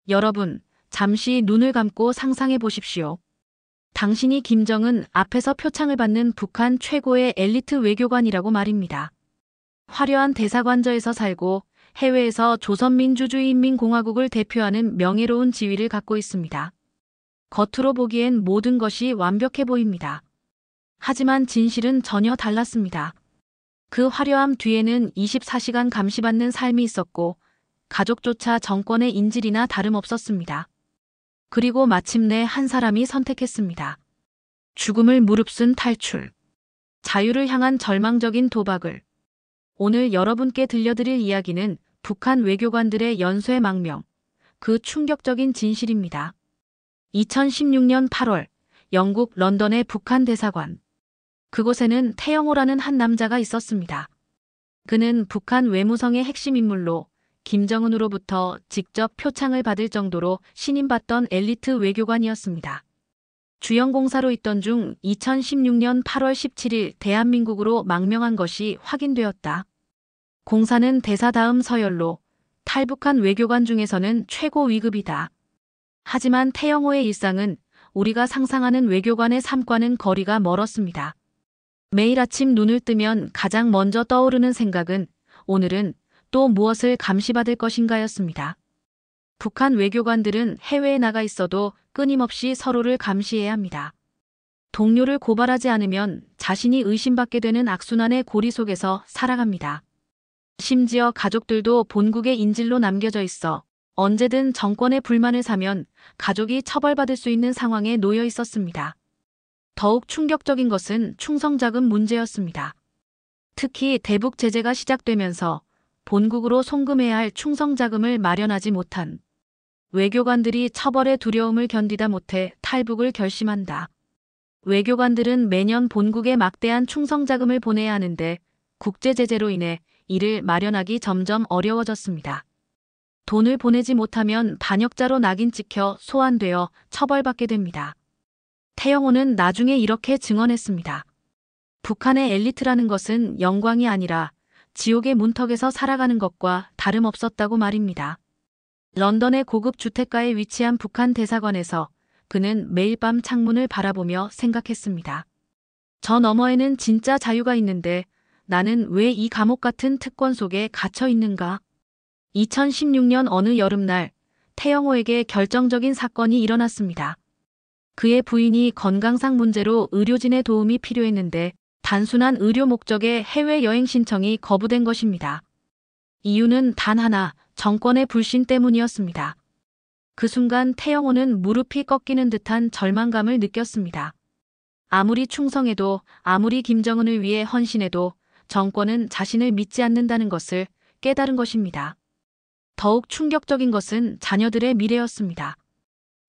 여러분, 잠시 눈을 감고 상상해 보십시오. 당신이 김정은 앞에서 표창을 받는 북한 최고의 엘리트 외교관이라고 말입니다. 화려한 대사관저에서 살고 해외에서 조선민주주의인민공화국을 대표하는 명예로운 지위를 갖고 있습니다. 겉으로 보기엔 모든 것이 완벽해 보입니다. 하지만 진실은 전혀 달랐습니다. 그 화려함 뒤에는 24시간 감시받는 삶이 있었고 가족조차 정권의 인질이나 다름없었습니다. 그리고 마침내 한 사람이 선택했습니다. 죽음을 무릅쓴 탈출. 자유를 향한 절망적인 도박을. 오늘 여러분께 들려드릴 이야기는 북한 외교관들의 연쇄망명, 그 충격적인 진실입니다. 2016년 8월, 영국 런던의 북한 대사관. 그곳에는 태영호라는 한 남자가 있었습니다. 그는 북한 외무성의 핵심 인물로 김정은으로부터 직접 표창을 받을 정도로 신임받던 엘리트 외교관이었습니다. 주영공사로 있던 중 2016년 8월 17일 대한민국으로 망명한 것이 확인되었다. 공사는 대사 다음 서열로 탈북한 외교관 중에서는 최고 위급이다. 하지만 태영호의 일상은 우리가 상상하는 외교관의 삶과는 거리가 멀었습니다. 매일 아침 눈을 뜨면 가장 먼저 떠오르는 생각은 오늘은 또 무엇을 감시받을 것인가였습니다. 북한 외교관들은 해외에 나가 있어도 끊임없이 서로를 감시해야 합니다. 동료를 고발하지 않으면 자신이 의심받게 되는 악순환의 고리 속에서 살아갑니다. 심지어 가족들도 본국의 인질로 남겨져 있어 언제든 정권의 불만을 사면 가족이 처벌받을 수 있는 상황에 놓여 있었습니다. 더욱 충격적인 것은 충성자금 문제였습니다. 특히 대북 제재가 시작되면서 본국으로 송금해야 할 충성자금을 마련하지 못한 외교관들이 처벌의 두려움을 견디다 못해 탈북을 결심한다. 외교관들은 매년 본국에 막대한 충성자금을 보내야 하는데 국제제재로 인해 이를 마련하기 점점 어려워졌습니다. 돈을 보내지 못하면 반역자로 낙인 찍혀 소환되어 처벌받게 됩니다. 태영호는 나중에 이렇게 증언했습니다. 북한의 엘리트라는 것은 영광이 아니라 지옥의 문턱에서 살아가는 것과 다름없었다고 말입니다. 런던의 고급 주택가에 위치한 북한 대사관에서 그는 매일 밤 창문을 바라보며 생각했습니다. 저 너머에는 진짜 자유가 있는데 나는 왜 이 감옥 같은 특권 속에 갇혀 있는가? 2016년 어느 여름날 태영호에게 결정적인 사건이 일어났습니다. 그의 부인이 건강상 문제로 의료진의 도움이 필요했는데 단순한 의료 목적의 해외여행 신청이 거부된 것입니다. 이유는 단 하나, 정권의 불신 때문이었습니다. 그 순간 태영호는 무릎이 꺾이는 듯한 절망감을 느꼈습니다. 아무리 충성해도 아무리 김정은을 위해 헌신해도 정권은 자신을 믿지 않는다는 것을 깨달은 것입니다. 더욱 충격적인 것은 자녀들의 미래였습니다.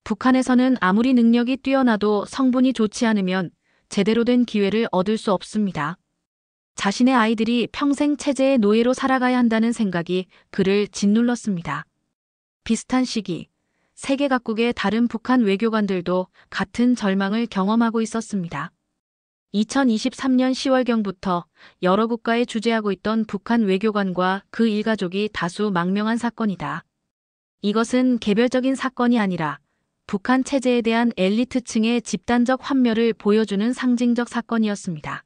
북한에서는 아무리 능력이 뛰어나도 성분이 좋지 않으면 제대로 된 기회를 얻을 수 없습니다. 자신의 아이들이 평생 체제의 노예로 살아가야 한다는 생각이 그를 짓눌렀습니다. 비슷한 시기, 세계 각국의 다른 북한 외교관들도 같은 절망을 경험하고 있었습니다. 2023년 10월경부터 여러 국가에 주재하고 있던 북한 외교관과 그 일가족이 다수 망명한 사건이다. 이것은 개별적인 사건이 아니라 북한 체제에 대한 엘리트층의 집단적 환멸을 보여주는 상징적 사건이었습니다.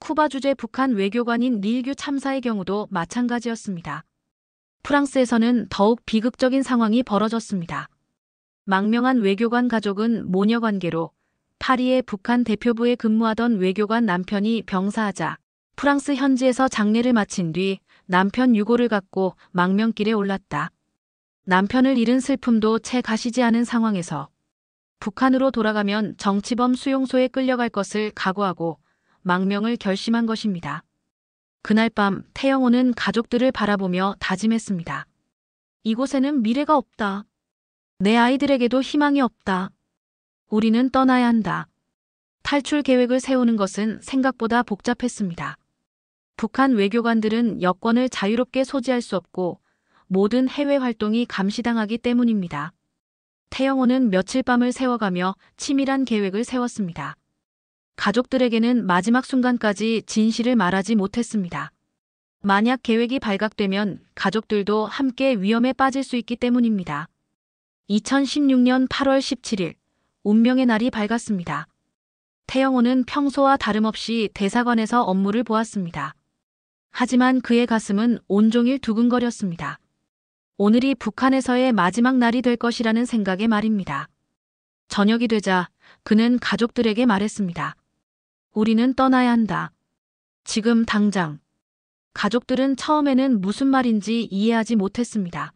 쿠바 주재 북한 외교관인 릴규 참사의 경우도 마찬가지였습니다. 프랑스에서는 더욱 비극적인 상황이 벌어졌습니다. 망명한 외교관 가족은 모녀 관계로 파리의 북한 대표부에 근무하던 외교관 남편이 병사하자 프랑스 현지에서 장례를 마친 뒤 남편 유고를 갖고 망명길에 올랐다. 남편을 잃은 슬픔도 채 가시지 않은 상황에서 북한으로 돌아가면 정치범 수용소에 끌려갈 것을 각오하고 망명을 결심한 것입니다. 그날 밤 태영호는 가족들을 바라보며 다짐했습니다. 이곳에는 미래가 없다. 내 아이들에게도 희망이 없다. 우리는 떠나야 한다. 탈출 계획을 세우는 것은 생각보다 복잡했습니다. 북한 외교관들은 여권을 자유롭게 소지할 수 없고 모든 해외 활동이 감시당하기 때문입니다. 태영호는 며칠 밤을 새워가며 치밀한 계획을 세웠습니다. 가족들에게는 마지막 순간까지 진실을 말하지 못했습니다. 만약 계획이 발각되면 가족들도 함께 위험에 빠질 수 있기 때문입니다. 2016년 8월 17일, 운명의 날이 밝았습니다. 태영호는 평소와 다름없이 대사관에서 업무를 보았습니다. 하지만 그의 가슴은 온종일 두근거렸습니다. 오늘이 북한에서의 마지막 날이 될 것이라는 생각에 말입니다. 저녁이 되자 그는 가족들에게 말했습니다. 우리는 떠나야 한다. 지금 당장. 가족들은 처음에는 무슨 말인지 이해하지 못했습니다.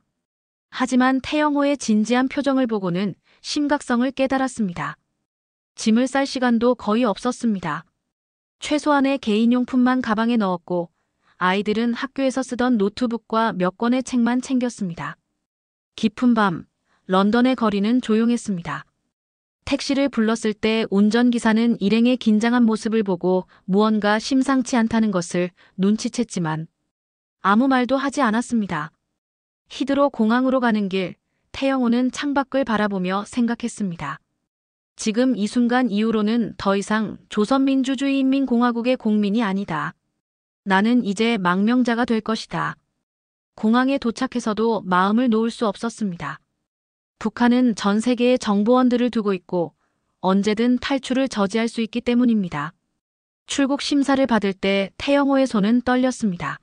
하지만 태영호의 진지한 표정을 보고는 심각성을 깨달았습니다. 짐을 쌀 시간도 거의 없었습니다. 최소한의 개인용품만 가방에 넣었고 아이들은 학교에서 쓰던 노트북과 몇 권의 책만 챙겼습니다. 깊은 밤, 런던의 거리는 조용했습니다. 택시를 불렀을 때 운전기사는 일행의 긴장한 모습을 보고 무언가 심상치 않다는 것을 눈치챘지만 아무 말도 하지 않았습니다. 히드로 공항으로 가는 길, 태영호는 창밖을 바라보며 생각했습니다. 지금 이 순간 이후로는 더 이상 조선민주주의인민공화국의 공민이 아니다. 나는 이제 망명자가 될 것이다. 공항에 도착해서도 마음을 놓을 수 없었습니다. 북한은 전 세계에 정보원들을 두고 있고 언제든 탈출을 저지할 수 있기 때문입니다. 출국 심사를 받을 때 태영호의 손은 떨렸습니다.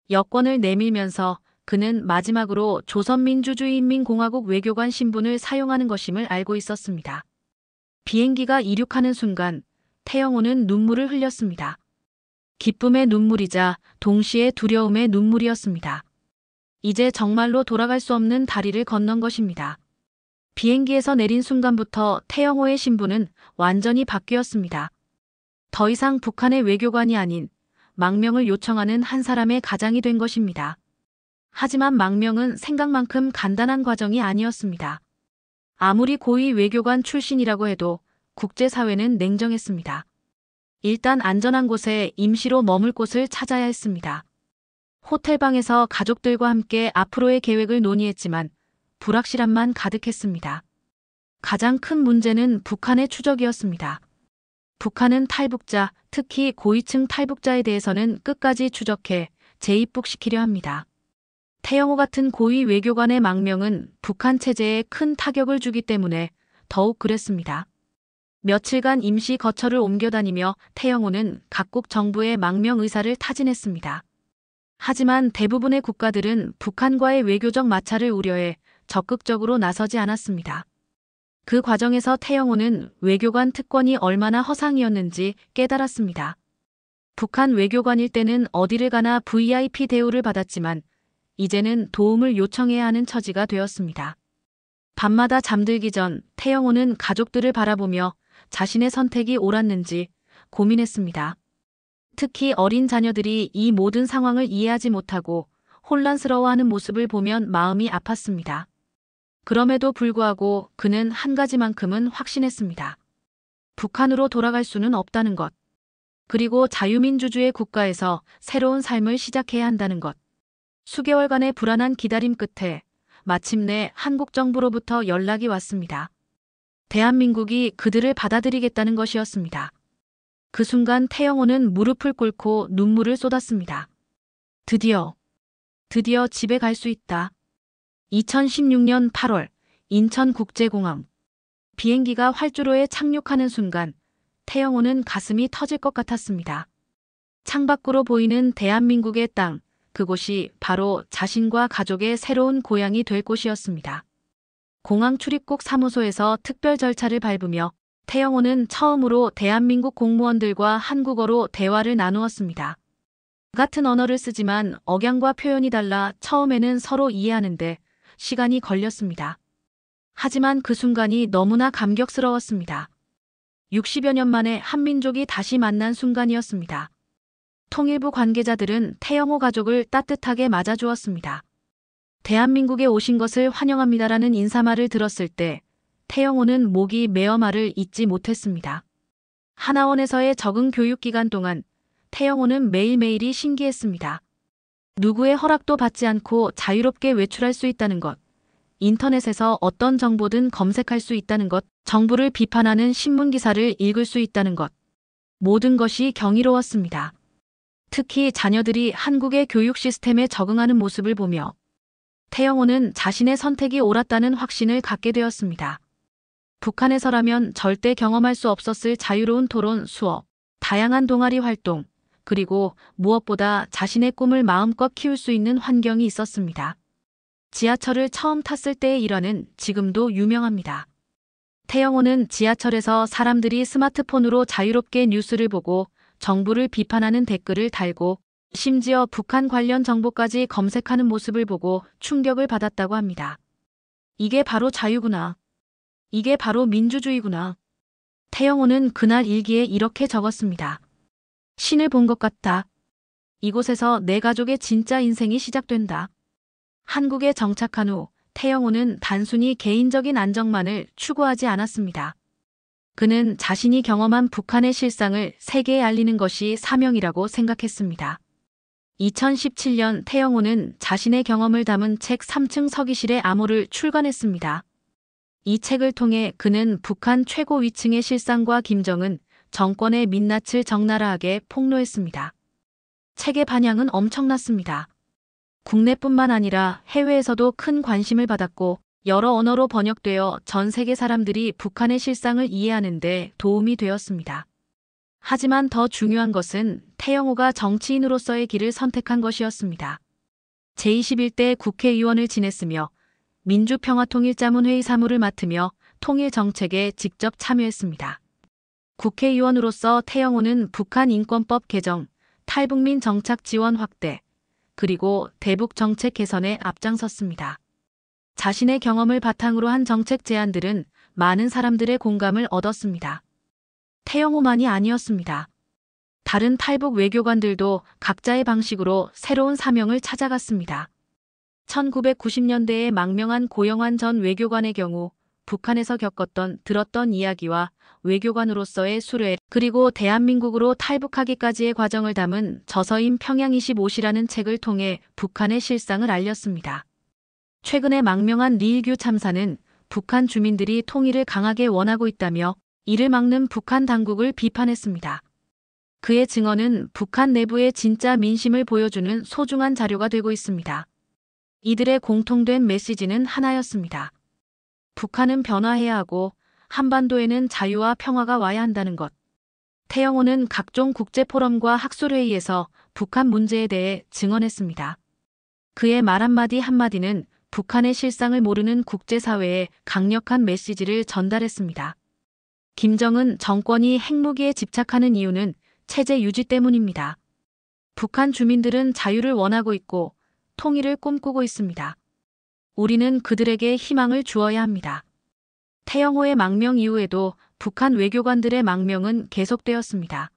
여권을 내밀면서 그는 마지막으로 조선민주주의인민공화국 외교관 신분을 사용하는 것임을 알고 있었습니다. 비행기가 이륙하는 순간 태영호는 눈물을 흘렸습니다. 기쁨의 눈물이자 동시에 두려움의 눈물이었습니다. 이제 정말로 돌아갈 수 없는 다리를 건넌 것입니다. 비행기에서 내린 순간부터 태영호의 신분은 완전히 바뀌었습니다. 더 이상 북한의 외교관이 아닌 망명을 요청하는 한 사람의 가장이 된 것입니다. 하지만 망명은 생각만큼 간단한 과정이 아니었습니다. 아무리 고위 외교관 출신이라고 해도 국제사회는 냉정했습니다. 일단 안전한 곳에 임시로 머물 곳을 찾아야 했습니다. 호텔방에서 가족들과 함께 앞으로의 계획을 논의했지만 불확실함만 가득했습니다. 가장 큰 문제는 북한의 추적이었습니다. 북한은 탈북자, 특히 고위층 탈북자에 대해서는 끝까지 추적해 재입국시키려 합니다. 태영호 같은 고위 외교관의 망명은 북한 체제에 큰 타격을 주기 때문에 더욱 그랬습니다. 며칠간 임시 거처를 옮겨다니며 태영호는 각국 정부의 망명 의사를 타진했습니다. 하지만 대부분의 국가들은 북한과의 외교적 마찰을 우려해 적극적으로 나서지 않았습니다. 그 과정에서 태영호는 외교관 특권이 얼마나 허상이었는지 깨달았습니다. 북한 외교관일 때는 어디를 가나 VIP 대우를 받았지만 이제는 도움을 요청해야 하는 처지가 되었습니다. 밤마다 잠들기 전 태영호는 가족들을 바라보며 자신의 선택이 옳았는지 고민했습니다. 특히 어린 자녀들이 이 모든 상황을 이해하지 못하고 혼란스러워하는 모습을 보면 마음이 아팠습니다. 그럼에도 불구하고 그는 한 가지만큼은 확신했습니다. 북한으로 돌아갈 수는 없다는 것. 그리고 자유민주주의 국가에서 새로운 삶을 시작해야 한다는 것. 수개월간의 불안한 기다림 끝에 마침내 한국 정부로부터 연락이 왔습니다. 대한민국이 그들을 받아들이겠다는 것이었습니다. 그 순간 태영호는 무릎을 꿇고 눈물을 쏟았습니다. 드디어 집에 갈 수 있다. 2016년 8월 인천국제공항. 비행기가 활주로에 착륙하는 순간 태영호는 가슴이 터질 것 같았습니다. 창밖으로 보이는 대한민국의 땅, 그곳이 바로 자신과 가족의 새로운 고향이 될 곳이었습니다. 공항 출입국 사무소에서 특별 절차를 밟으며 태영호는 처음으로 대한민국 공무원들과 한국어로 대화를 나누었습니다. 같은 언어를 쓰지만 억양과 표현이 달라 처음에는 서로 이해하는데 시간이 걸렸습니다. 하지만 그 순간이 너무나 감격스러웠습니다. 60여 년 만에 한민족이 다시 만난 순간이었습니다. 통일부 관계자들은 태영호 가족을 따뜻하게 맞아주었습니다. 대한민국에 오신 것을 환영합니다라는 인사말을 들었을 때 태영호는 목이 메어 말을 잇지 못했습니다. 하나원에서의 적응 교육 기간 동안 태영호는 매일매일이 신기했습니다. 누구의 허락도 받지 않고 자유롭게 외출할 수 있다는 것, 인터넷에서 어떤 정보든 검색할 수 있다는 것, 정부를 비판하는 신문기사를 읽을 수 있다는 것, 모든 것이 경이로웠습니다. 특히 자녀들이 한국의 교육 시스템에 적응하는 모습을 보며 태영호는 자신의 선택이 옳았다는 확신을 갖게 되었습니다. 북한에서라면 절대 경험할 수 없었을 자유로운 토론, 수업, 다양한 동아리 활동, 그리고 무엇보다 자신의 꿈을 마음껏 키울 수 있는 환경이 있었습니다. 지하철을 처음 탔을 때의 일화는 지금도 유명합니다. 태영호는 지하철에서 사람들이 스마트폰으로 자유롭게 뉴스를 보고 정부를 비판하는 댓글을 달고 심지어 북한 관련 정보까지 검색하는 모습을 보고 충격을 받았다고 합니다. 이게 바로 자유구나. 이게 바로 민주주의구나. 태영호는 그날 일기에 이렇게 적었습니다. 신을 본 것 같다. 이곳에서 내 가족의 진짜 인생이 시작된다. 한국에 정착한 후 태영호는 단순히 개인적인 안정만을 추구하지 않았습니다. 그는 자신이 경험한 북한의 실상을 세계에 알리는 것이 사명이라고 생각했습니다. 2017년 태영호는 자신의 경험을 담은 책 3층 서기실의 암호를 출간했습니다. 이 책을 통해 그는 북한 최고 위층의 실상과 김정은 정권의 민낯을 적나라하게 폭로했습니다. 책의 반향은 엄청났습니다. 국내뿐만 아니라 해외에서도 큰 관심을 받았고 여러 언어로 번역되어 전 세계 사람들이 북한의 실상을 이해하는 데 도움이 되었습니다. 하지만 더 중요한 것은 태영호가 정치인으로서의 길을 선택한 것이었습니다. 제21대 국회의원을 지냈으며 민주평화통일자문회의 사무를 맡으며 통일정책에 직접 참여했습니다. 국회의원으로서 태영호는 북한 인권법 개정, 탈북민 정착 지원 확대, 그리고 대북 정책 개선에 앞장섰습니다. 자신의 경험을 바탕으로 한 정책 제안들은 많은 사람들의 공감을 얻었습니다. 태영호만이 아니었습니다. 다른 탈북 외교관들도 각자의 방식으로 새로운 사명을 찾아갔습니다. 1990년대에 망명한 고영환 전 외교관의 경우 북한에서 들었던 이야기와 외교관으로서의 수뢰, 그리고 대한민국으로 탈북하기까지의 과정을 담은 저서인 평양25시라는 책을 통해 북한의 실상을 알렸습니다. 최근에 망명한 리일규 참사는 북한 주민들이 통일을 강하게 원하고 있다며 이를 막는 북한 당국을 비판했습니다. 그의 증언은 북한 내부의 진짜 민심을 보여주는 소중한 자료가 되고 있습니다. 이들의 공통된 메시지는 하나였습니다. 북한은 변화해야 하고 한반도에는 자유와 평화가 와야 한다는 것. 태영호는 각종 국제포럼과 학술회의에서 북한 문제에 대해 증언했습니다. 그의 말 한마디는 북한의 실상을 모르는 국제사회에 강력한 메시지를 전달했습니다. 김정은 정권이 핵무기에 집착하는 이유는 체제 유지 때문입니다. 북한 주민들은 자유를 원하고 있고 통일을 꿈꾸고 있습니다. 우리는 그들에게 희망을 주어야 합니다. 태영호의 망명 이후에도 북한 외교관들의 망명은 계속되었습니다.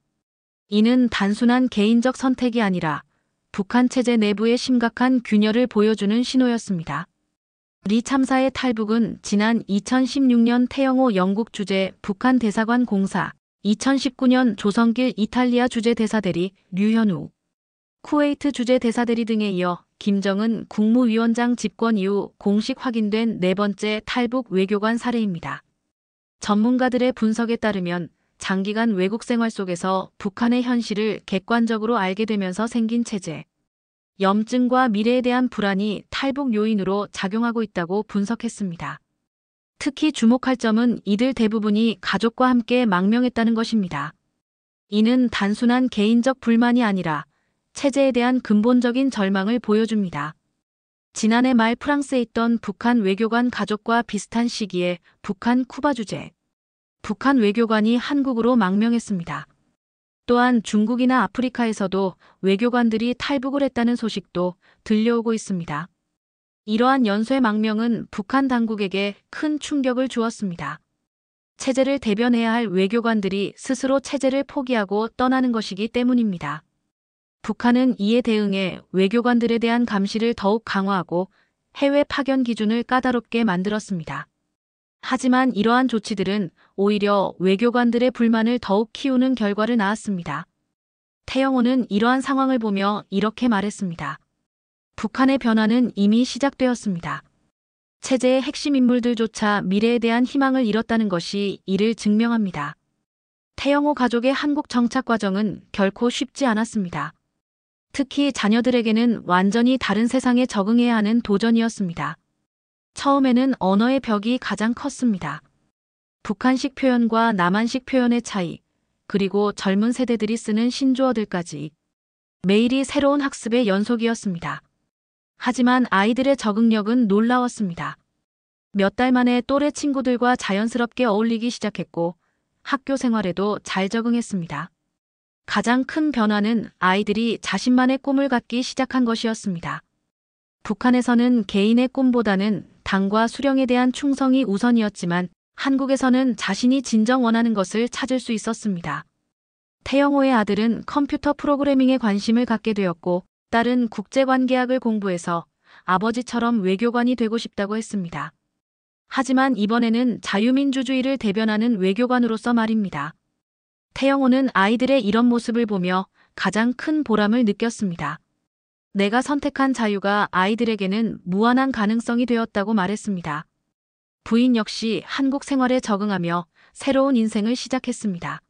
이는 단순한 개인적 선택이 아니라 북한 체제 내부의 심각한 균열을 보여주는 신호였습니다. 리 참사의 탈북은 지난 2016년 태영호 영국 주재 북한 대사관 공사, 2019년 조성길 이탈리아 주재 대사대리, 류현우, 쿠웨이트 주재 대사대리 등에 이어 김정은 국무위원장 집권 이후 공식 확인된 네 번째 탈북 외교관 사례입니다. 전문가들의 분석에 따르면 장기간 외국 생활 속에서 북한의 현실을 객관적으로 알게 되면서 생긴 체제, 염증과 미래에 대한 불안이 탈북 요인으로 작용하고 있다고 분석했습니다. 특히 주목할 점은 이들 대부분이 가족과 함께 망명했다는 것입니다. 이는 단순한 개인적 불만이 아니라 체제에 대한 근본적인 절망을 보여줍니다. 지난해 말 프랑스에 있던 북한 외교관 가족과 비슷한 시기에 북한 쿠바 주재, 북한 외교관이 한국으로 망명했습니다. 또한 중국이나 아프리카에서도 외교관들이 탈북을 했다는 소식도 들려오고 있습니다. 이러한 연쇄 망명은 북한 당국에게 큰 충격을 주었습니다. 체제를 대변해야 할 외교관들이 스스로 체제를 포기하고 떠나는 것이기 때문입니다. 북한은 이에 대응해 외교관들에 대한 감시를 더욱 강화하고 해외 파견 기준을 까다롭게 만들었습니다. 하지만 이러한 조치들은 오히려 외교관들의 불만을 더욱 키우는 결과를 낳았습니다. 태영호는 이러한 상황을 보며 이렇게 말했습니다. 북한의 변화는 이미 시작되었습니다. 체제의 핵심 인물들조차 미래에 대한 희망을 잃었다는 것이 이를 증명합니다. 태영호 가족의 한국 정착 과정은 결코 쉽지 않았습니다. 특히 자녀들에게는 완전히 다른 세상에 적응해야 하는 도전이었습니다. 처음에는 언어의 벽이 가장 컸습니다. 북한식 표현과 남한식 표현의 차이, 그리고 젊은 세대들이 쓰는 신조어들까지 매일이 새로운 학습의 연속이었습니다. 하지만 아이들의 적응력은 놀라웠습니다. 몇 달 만에 또래 친구들과 자연스럽게 어울리기 시작했고 학교 생활에도 잘 적응했습니다. 가장 큰 변화는 아이들이 자신만의 꿈을 갖기 시작한 것이었습니다. 북한에서는 개인의 꿈보다는 당과 수령에 대한 충성이 우선이었지만 한국에서는 자신이 진정 원하는 것을 찾을 수 있었습니다. 태영호의 아들은 컴퓨터 프로그래밍에 관심을 갖게 되었고 딸은 국제관계학을 공부해서 아버지처럼 외교관이 되고 싶다고 했습니다. 하지만 이번에는 자유민주주의를 대변하는 외교관으로서 말입니다. 태영호는 아이들의 이런 모습을 보며 가장 큰 보람을 느꼈습니다. 내가 선택한 자유가 아이들에게는 무한한 가능성이 되었다고 말했습니다. 부인 역시 한국 생활에 적응하며 새로운 인생을 시작했습니다.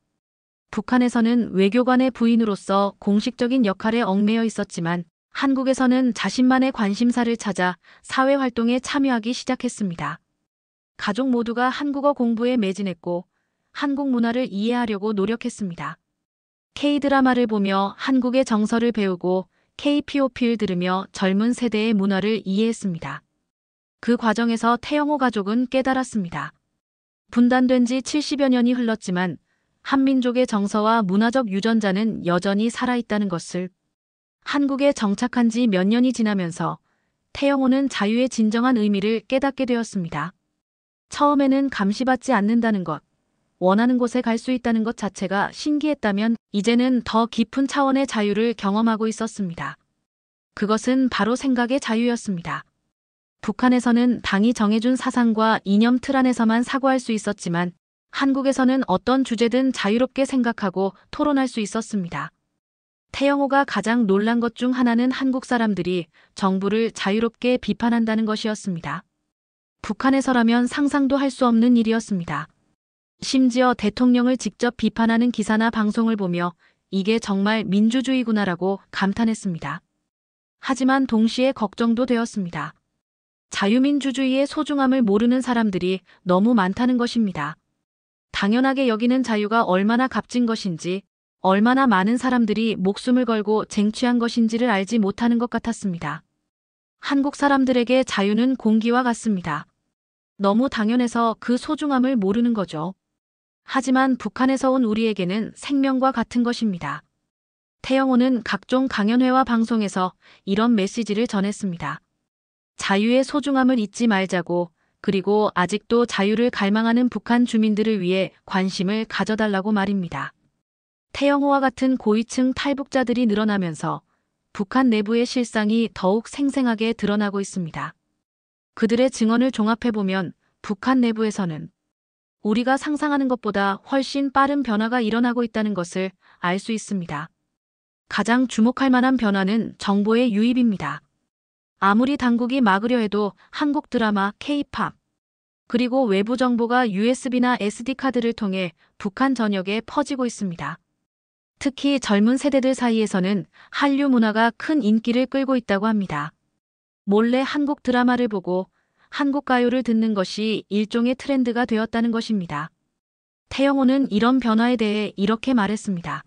북한에서는 외교관의 부인으로서 공식적인 역할에 얽매여 있었지만 한국에서는 자신만의 관심사를 찾아 사회활동에 참여하기 시작했습니다. 가족 모두가 한국어 공부에 매진했고 한국 문화를 이해하려고 노력했습니다. K-드라마를 보며 한국의 정서를 배우고 K-POP를 들으며 젊은 세대의 문화를 이해했습니다. 그 과정에서 태영호 가족은 깨달았습니다. 분단된 지 70여 년이 흘렀지만 한민족의 정서와 문화적 유전자는 여전히 살아있다는 것을. 한국에 정착한 지 몇 년이 지나면서 태영호는 자유의 진정한 의미를 깨닫게 되었습니다. 처음에는 감시받지 않는다는 것, 원하는 곳에 갈 수 있다는 것 자체가 신기했다면 이제는 더 깊은 차원의 자유를 경험하고 있었습니다. 그것은 바로 생각의 자유였습니다. 북한에서는 당이 정해준 사상과 이념 틀 안에서만 사고할 수 있었지만 한국에서는 어떤 주제든 자유롭게 생각하고 토론할 수 있었습니다. 태영호가 가장 놀란 것 중 하나는 한국 사람들이 정부를 자유롭게 비판한다는 것이었습니다. 북한에서라면 상상도 할 수 없는 일이었습니다. 심지어 대통령을 직접 비판하는 기사나 방송을 보며 이게 정말 민주주의구나라고 감탄했습니다. 하지만 동시에 걱정도 되었습니다. 자유민주주의의 소중함을 모르는 사람들이 너무 많다는 것입니다. 당연하게 여기는 자유가 얼마나 값진 것인지, 얼마나 많은 사람들이 목숨을 걸고 쟁취한 것인지를 알지 못하는 것 같았습니다. 한국 사람들에게 자유는 공기와 같습니다. 너무 당연해서 그 소중함을 모르는 거죠. 하지만 북한에서 온 우리에게는 생명과 같은 것입니다. 태영호는 각종 강연회와 방송에서 이런 메시지를 전했습니다. 자유의 소중함을 잊지 말자고, 그리고 아직도 자유를 갈망하는 북한 주민들을 위해 관심을 가져달라고 말입니다. 태영호와 같은 고위층 탈북자들이 늘어나면서 북한 내부의 실상이 더욱 생생하게 드러나고 있습니다. 그들의 증언을 종합해보면 북한 내부에서는 우리가 상상하는 것보다 훨씬 빠른 변화가 일어나고 있다는 것을 알 수 있습니다. 가장 주목할 만한 변화는 정보의 유입입니다. 아무리 당국이 막으려 해도 한국 드라마, K-팝, 그리고 외부 정보가 USB나 SD카드를 통해 북한 전역에 퍼지고 있습니다. 특히 젊은 세대들 사이에서는 한류 문화가 큰 인기를 끌고 있다고 합니다. 몰래 한국 드라마를 보고 한국 가요를 듣는 것이 일종의 트렌드가 되었다는 것입니다. 태영호는 이런 변화에 대해 이렇게 말했습니다.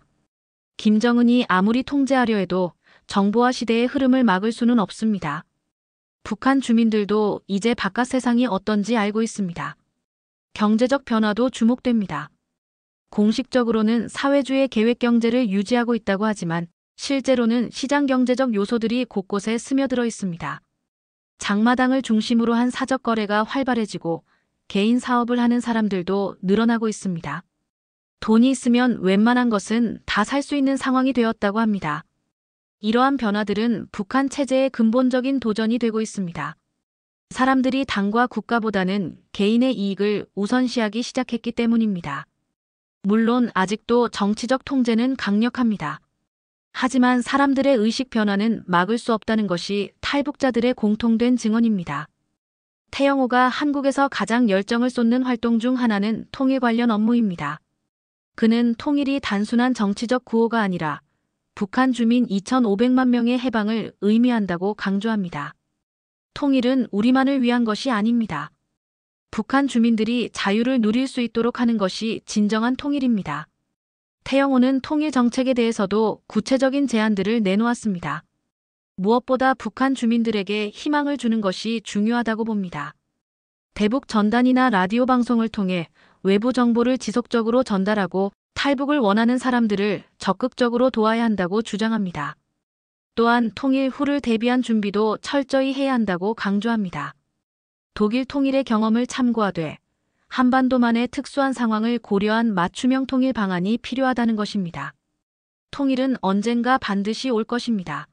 김정은이 아무리 통제하려 해도 정보화 시대의 흐름을 막을 수는 없습니다. 북한 주민들도 이제 바깥 세상이 어떤지 알고 있습니다. 경제적 변화도 주목됩니다. 공식적으로는 사회주의 계획 경제를 유지하고 있다고 하지만 실제로는 시장 경제적 요소들이 곳곳에 스며들어 있습니다. 장마당을 중심으로 한 사적 거래가 활발해지고 개인 사업을 하는 사람들도 늘어나고 있습니다. 돈이 있으면 웬만한 것은 다 살 수 있는 상황이 되었다고 합니다. 이러한 변화들은 북한 체제의 근본적인 도전이 되고 있습니다. 사람들이 당과 국가보다는 개인의 이익을 우선시하기 시작했기 때문입니다. 물론 아직도 정치적 통제는 강력합니다. 하지만 사람들의 의식 변화는 막을 수 없다는 것이 탈북자들의 공통된 증언입니다. 태영호가 한국에서 가장 열정을 쏟는 활동 중 하나는 통일 관련 업무입니다. 그는 통일이 단순한 정치적 구호가 아니라 북한 주민 2,500만 명의 해방을 의미한다고 강조합니다. 통일은 우리만을 위한 것이 아닙니다. 북한 주민들이 자유를 누릴 수 있도록 하는 것이 진정한 통일입니다. 태영호는 통일 정책에 대해서도 구체적인 제안들을 내놓았습니다. 무엇보다 북한 주민들에게 희망을 주는 것이 중요하다고 봅니다. 대북 전단이나 라디오 방송을 통해 외부 정보를 지속적으로 전달하고 탈북을 원하는 사람들을 적극적으로 도와야 한다고 주장합니다. 또한 통일 후를 대비한 준비도 철저히 해야 한다고 강조합니다. 독일 통일의 경험을 참고하되 한반도만의 특수한 상황을 고려한 맞춤형 통일 방안이 필요하다는 것입니다. 통일은 언젠가 반드시 올 것입니다.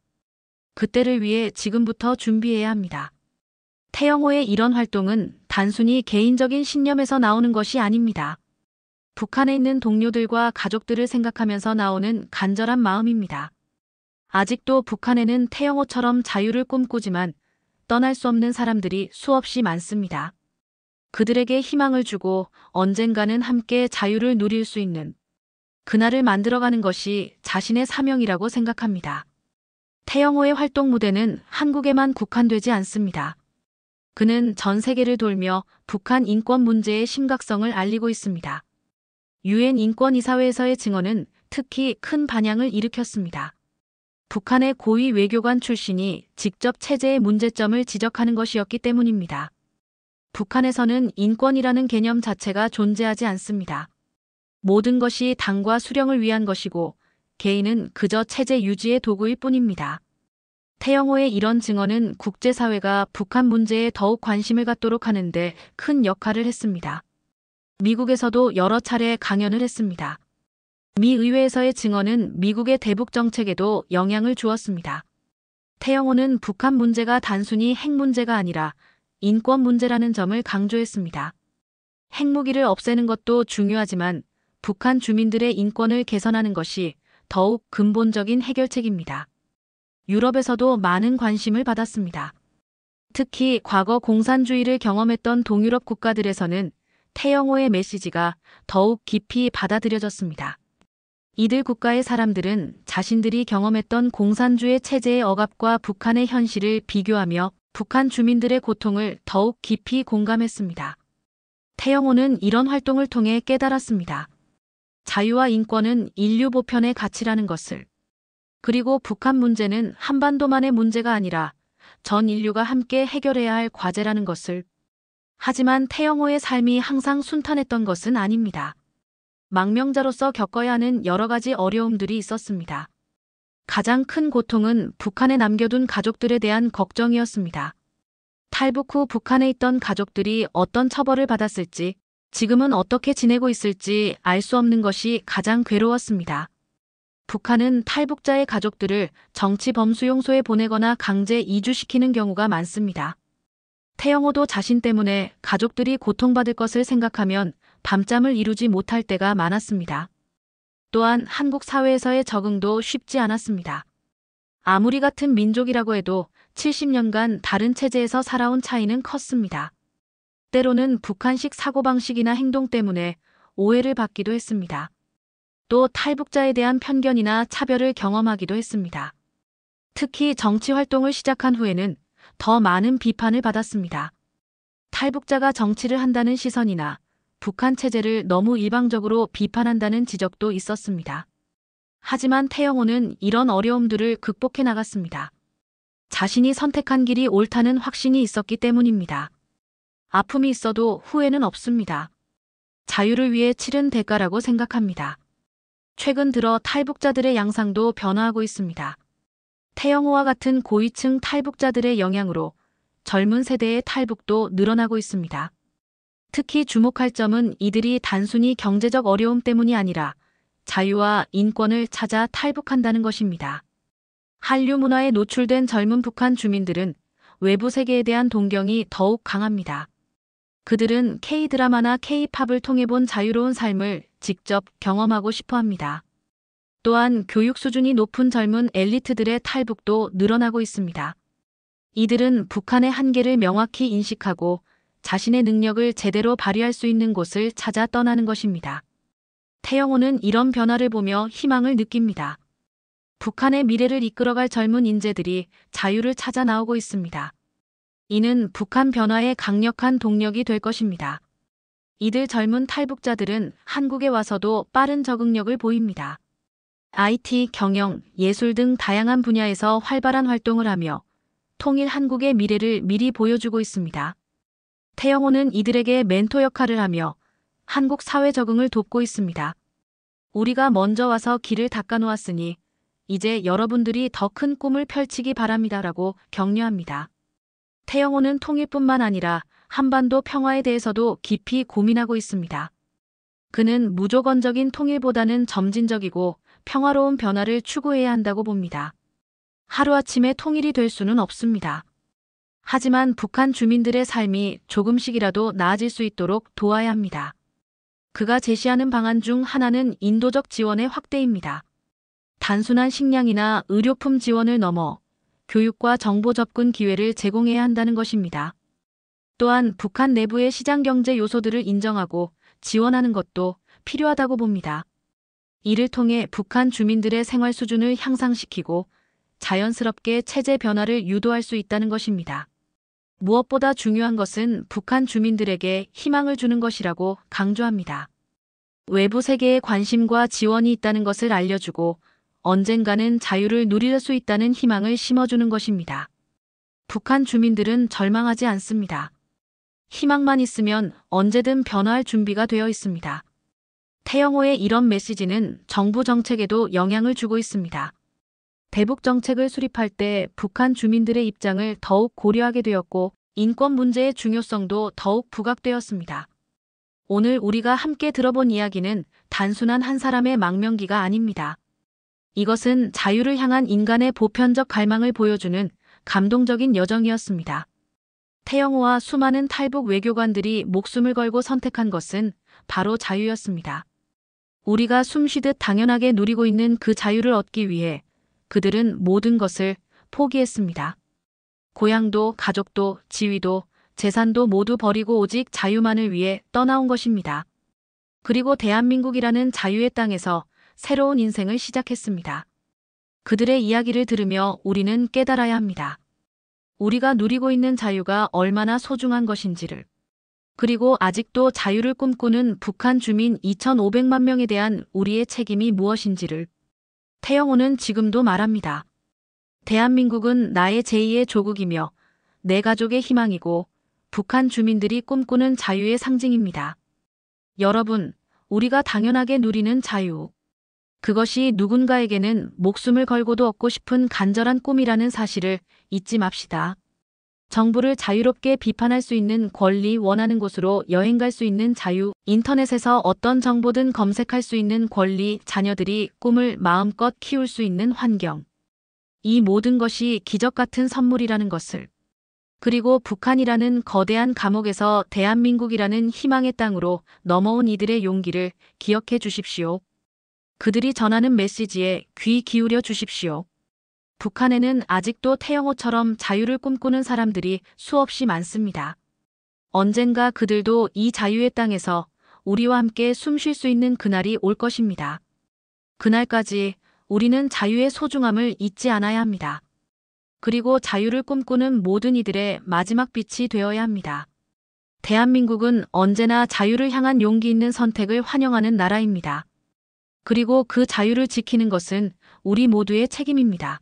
그때를 위해 지금부터 준비해야 합니다. 태영호의 이런 활동은 단순히 개인적인 신념에서 나오는 것이 아닙니다. 북한에 있는 동료들과 가족들을 생각하면서 나오는 간절한 마음입니다. 아직도 북한에는 태영호처럼 자유를 꿈꾸지만 떠날 수 없는 사람들이 수없이 많습니다. 그들에게 희망을 주고 언젠가는 함께 자유를 누릴 수 있는 그날을 만들어가는 것이 자신의 사명이라고 생각합니다. 태영호의 활동 무대는 한국에만 국한되지 않습니다. 그는 전 세계를 돌며 북한 인권 문제의 심각성을 알리고 있습니다. 유엔 인권이사회에서의 증언은 특히 큰 반향을 일으켰습니다. 북한의 고위 외교관 출신이 직접 체제의 문제점을 지적하는 것이었기 때문입니다. 북한에서는 인권이라는 개념 자체가 존재하지 않습니다. 모든 것이 당과 수령을 위한 것이고 개인은 그저 체제 유지의 도구일 뿐입니다. 태영호의 이런 증언은 국제사회가 북한 문제에 더욱 관심을 갖도록 하는데 큰 역할을 했습니다. 미국에서도 여러 차례 강연을 했습니다. 미 의회에서의 증언은 미국의 대북 정책에도 영향을 주었습니다. 태영호는 북한 문제가 단순히 핵 문제가 아니라 인권 문제라는 점을 강조했습니다. 핵무기를 없애는 것도 중요하지만 북한 주민들의 인권을 개선하는 것이 더욱 근본적인 해결책입니다. 유럽에서도 많은 관심을 받았습니다. 특히 과거 공산주의를 경험했던 동유럽 국가들에서는 태영호의 메시지가 더욱 깊이 받아들여졌습니다. 이들 국가의 사람들은 자신들이 경험했던 공산주의 체제의 억압과 북한의 현실을 비교하며 북한 주민들의 고통을 더욱 깊이 공감했습니다. 태영호는 이런 활동을 통해 깨달았습니다. 자유와 인권은 인류 보편의 가치라는 것을. 그리고 북한 문제는 한반도만의 문제가 아니라 전 인류가 함께 해결해야 할 과제라는 것을. 하지만 태영호의 삶이 항상 순탄했던 것은 아닙니다. 망명자로서 겪어야 하는 여러 가지 어려움들이 있었습니다. 가장 큰 고통은 북한에 남겨둔 가족들에 대한 걱정이었습니다. 탈북 후 북한에 있던 가족들이 어떤 처벌을 받았을지, 지금은 어떻게 지내고 있을지 알 수 없는 것이 가장 괴로웠습니다. 북한은 탈북자의 가족들을 정치범수용소에 보내거나 강제 이주시키는 경우가 많습니다. 태영호도 자신 때문에 가족들이 고통받을 것을 생각하면 밤잠을 이루지 못할 때가 많았습니다. 또한 한국 사회에서의 적응도 쉽지 않았습니다. 아무리 같은 민족이라고 해도 70년간 다른 체제에서 살아온 차이는 컸습니다. 때로는 북한식 사고방식이나 행동 때문에 오해를 받기도 했습니다. 또 탈북자에 대한 편견이나 차별을 경험하기도 했습니다. 특히 정치활동을 시작한 후에는 더 많은 비판을 받았습니다. 탈북자가 정치를 한다는 시선이나 북한 체제를 너무 일방적으로 비판한다는 지적도 있었습니다. 하지만 태영호는 이런 어려움들을 극복해 나갔습니다. 자신이 선택한 길이 옳다는 확신이 있었기 때문입니다. 아픔이 있어도 후회는 없습니다. 자유를 위해 치른 대가라고 생각합니다. 최근 들어 탈북자들의 양상도 변화하고 있습니다. 태영호와 같은 고위층 탈북자들의 영향으로 젊은 세대의 탈북도 늘어나고 있습니다. 특히 주목할 점은 이들이 단순히 경제적 어려움 때문이 아니라 자유와 인권을 찾아 탈북한다는 것입니다. 한류 문화에 노출된 젊은 북한 주민들은 외부 세계에 대한 동경이 더욱 강합니다. 그들은 K-드라마나 K-팝을 통해 본 자유로운 삶을 직접 경험하고 싶어 합니다. 또한 교육 수준이 높은 젊은 엘리트들의 탈북도 늘어나고 있습니다. 이들은 북한의 한계를 명확히 인식하고 자신의 능력을 제대로 발휘할 수 있는 곳을 찾아 떠나는 것입니다. 태영호는 이런 변화를 보며 희망을 느낍니다. 북한의 미래를 이끌어갈 젊은 인재들이 자유를 찾아 나오고 있습니다. 이는 북한 변화의 강력한 동력이 될 것입니다. 이들 젊은 탈북자들은 한국에 와서도 빠른 적응력을 보입니다. IT, 경영, 예술 등 다양한 분야에서 활발한 활동을 하며 통일 한국의 미래를 미리 보여주고 있습니다. 태영호는 이들에게 멘토 역할을 하며 한국 사회 적응을 돕고 있습니다. 우리가 먼저 와서 길을 닦아놓았으니 이제 여러분들이 더 큰 꿈을 펼치기 바랍니다라고 격려합니다. 태영호는 통일뿐만 아니라 한반도 평화에 대해서도 깊이 고민하고 있습니다. 그는 무조건적인 통일보다는 점진적이고 평화로운 변화를 추구해야 한다고 봅니다. 하루아침에 통일이 될 수는 없습니다. 하지만 북한 주민들의 삶이 조금씩이라도 나아질 수 있도록 도와야 합니다. 그가 제시하는 방안 중 하나는 인도적 지원의 확대입니다. 단순한 식량이나 의료품 지원을 넘어 교육과 정보 접근 기회를 제공해야 한다는 것입니다. 또한 북한 내부의 시장 경제 요소들을 인정하고 지원하는 것도 필요하다고 봅니다. 이를 통해 북한 주민들의 생활 수준을 향상시키고 자연스럽게 체제 변화를 유도할 수 있다는 것입니다. 무엇보다 중요한 것은 북한 주민들에게 희망을 주는 것이라고 강조합니다. 외부 세계에 관심과 지원이 있다는 것을 알려주고 언젠가는 자유를 누릴 수 있다는 희망을 심어주는 것입니다. 북한 주민들은 절망하지 않습니다. 희망만 있으면 언제든 변화할 준비가 되어 있습니다. 태영호의 이런 메시지는 정부 정책에도 영향을 주고 있습니다. 대북 정책을 수립할 때 북한 주민들의 입장을 더욱 고려하게 되었고 인권 문제의 중요성도 더욱 부각되었습니다. 오늘 우리가 함께 들어본 이야기는 단순한 한 사람의 망명기가 아닙니다. 이것은 자유를 향한 인간의 보편적 갈망을 보여주는 감동적인 여정이었습니다. 태영호와 수많은 탈북 외교관들이 목숨을 걸고 선택한 것은 바로 자유였습니다. 우리가 숨쉬듯 당연하게 누리고 있는 그 자유를 얻기 위해 그들은 모든 것을 포기했습니다. 고향도 가족도 지위도 재산도 모두 버리고 오직 자유만을 위해 떠나온 것입니다. 그리고 대한민국이라는 자유의 땅에서 새로운 인생을 시작했습니다. 그들의 이야기를 들으며 우리는 깨달아야 합니다. 우리가 누리고 있는 자유가 얼마나 소중한 것인지를, 그리고 아직도 자유를 꿈꾸는 북한 주민 2,500만 명에 대한 우리의 책임이 무엇인지를. 태영호는 지금도 말합니다. 대한민국은 나의 제2의 조국이며 내 가족의 희망이고 북한 주민들이 꿈꾸는 자유의 상징입니다. 여러분, 우리가 당연하게 누리는 자유. 그것이 누군가에게는 목숨을 걸고도 얻고 싶은 간절한 꿈이라는 사실을 잊지 맙시다. 정부를 자유롭게 비판할 수 있는 권리, 원하는 곳으로 여행 갈 수 있는 자유, 인터넷에서 어떤 정보든 검색할 수 있는 권리, 자녀들이 꿈을 마음껏 키울 수 있는 환경. 이 모든 것이 기적 같은 선물이라는 것을. 그리고 북한이라는 거대한 감옥에서 대한민국이라는 희망의 땅으로 넘어온 이들의 용기를 기억해 주십시오. 그들이 전하는 메시지에 귀 기울여 주십시오. 북한에는 아직도 태영호처럼 자유를 꿈꾸는 사람들이 수없이 많습니다. 언젠가 그들도 이 자유의 땅에서 우리와 함께 숨 쉴 수 있는 그날이 올 것입니다. 그날까지 우리는 자유의 소중함을 잊지 않아야 합니다. 그리고 자유를 꿈꾸는 모든 이들의 마지막 빛이 되어야 합니다. 대한민국은 언제나 자유를 향한 용기 있는 선택을 환영하는 나라입니다. 그리고 그 자유를 지키는 것은 우리 모두의 책임입니다.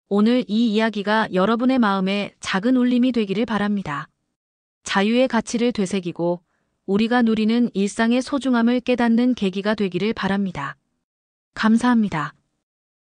오늘 이 이야기가 여러분의 마음에 작은 울림이 되기를 바랍니다. 자유의 가치를 되새기고 우리가 누리는 일상의 소중함을 깨닫는 계기가 되기를 바랍니다. 감사합니다.